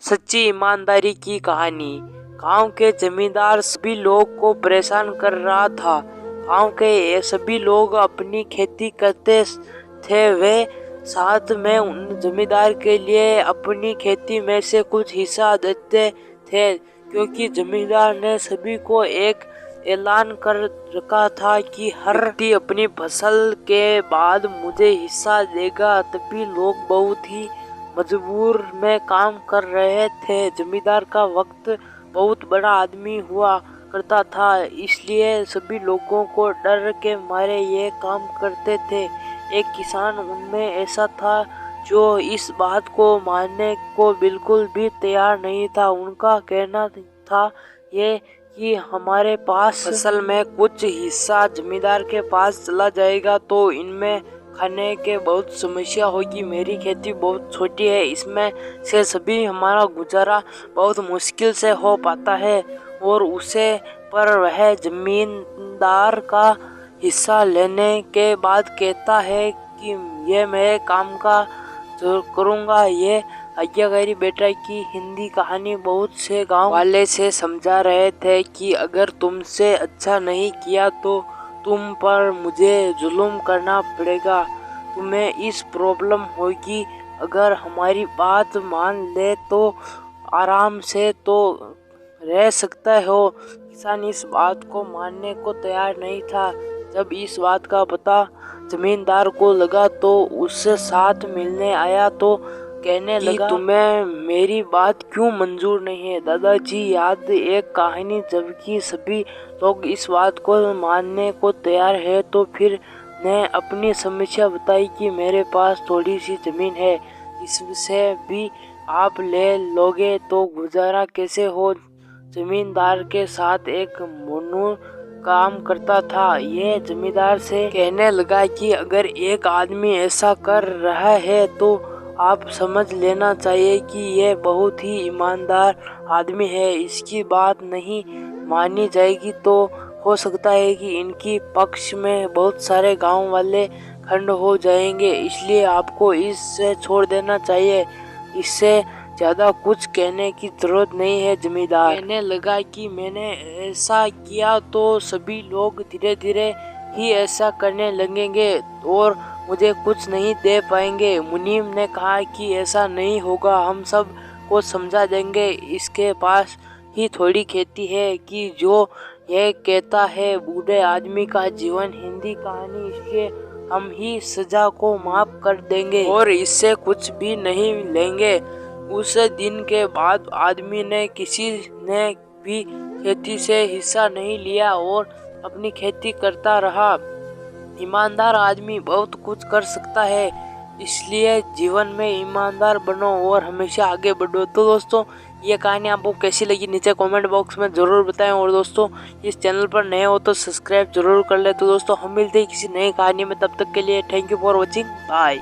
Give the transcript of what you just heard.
सच्ची ईमानदारी की कहानी। गांव के जमींदार सभी लोग को परेशान कर रहा था। गांव के सभी लोग अपनी खेती करते थे। वे साथ में उन जमींदार के लिए अपनी खेती में से कुछ हिस्सा देते थे, क्योंकि जमींदार ने सभी को एक ऐलान कर रखा था कि हर व्यक्ति अपनी फसल के बाद मुझे हिस्सा देगा। तभी लोग बहुत ही मजबूर में काम कर रहे थे। जमींदार का वक्त बहुत बड़ा आदमी हुआ करता था, इसलिए सभी लोगों को डर के मारे ये काम करते थे। एक किसान उनमें ऐसा था जो इस बात को मानने को बिल्कुल भी तैयार नहीं था। उनका कहना था ये कि हमारे पास फसल में कुछ हिस्सा जमींदार के पास चला जाएगा तो इनमें खाने के बहुत समस्या होगी। मेरी खेती बहुत छोटी है, इसमें से सभी हमारा गुजारा बहुत मुश्किल से हो पाता है। और उसे पर वह जमींदार का हिस्सा लेने के बाद कहता है कि ये मेरे काम का जरूर करूँगा। ये आज्ञाकारी बेटा की हिंदी कहानी बहुत से गांव वाले से समझा रहे थे कि अगर तुमसे अच्छा नहीं किया तो तुम पर मुझे जुल्म करना पड़ेगा, तुम्हें इस प्रॉब्लम होगी। अगर हमारी बात मान ले तो आराम से तो रह सकता हो। किसान इस बात को मानने को तैयार नहीं था। जब इस बात का पता जमींदार को लगा तो उससे साथ मिलने आया तो कहने लगा, तुम्हें मेरी बात क्यों मंजूर नहीं है? दादाजी याद एक कहानी, जबकि सभी लोग इस बात को मानने को तैयार है। तो फिर ने अपनी समस्या बताई कि मेरे पास थोड़ी सी जमीन है, इससे भी आप ले लोगे तो गुजारा कैसे हो? जमींदार के साथ एक मोनू काम करता था। ये जमींदार से कहने लगा कि अगर एक आदमी ऐसा कर रहा है तो आप समझ लेना चाहिए कि ये बहुत ही ईमानदार आदमी है। इसकी बात नहीं मानी जाएगी तो हो सकता है कि इनकी पक्ष में बहुत सारे गांव वाले खंड हो जाएंगे, इसलिए आपको इससे छोड़ देना चाहिए। इससे ज़्यादा कुछ कहने की जरूरत नहीं है। जमींदार कहने लगा कि मैंने ऐसा किया तो सभी लोग धीरे धीरे ही ऐसा करने लगेंगे और मुझे कुछ नहीं दे पाएंगे। मुनीम ने कहा कि ऐसा नहीं होगा, हम सब को समझा देंगे। इसके पास ही थोड़ी खेती है कि जो यह कहता है बूढ़े आदमी का जीवन हिंदी कहानी, इसके हम ही सजा को माफ कर देंगे और इससे कुछ भी नहीं लेंगे। उस दिन के बाद आदमी ने किसी ने भी खेती से हिस्सा नहीं लिया और अपनी खेती करता रहा। ईमानदार आदमी बहुत कुछ कर सकता है, इसलिए जीवन में ईमानदार बनो और हमेशा आगे बढ़ो। तो दोस्तों, ये कहानी आपको कैसी लगी नीचे कमेंट बॉक्स में ज़रूर बताएं। और दोस्तों, इस चैनल पर नए हो तो सब्सक्राइब जरूर कर ले। तो दोस्तों, हम मिलते हैं किसी नई कहानी में, तब तक के लिए thank you for watching, bye.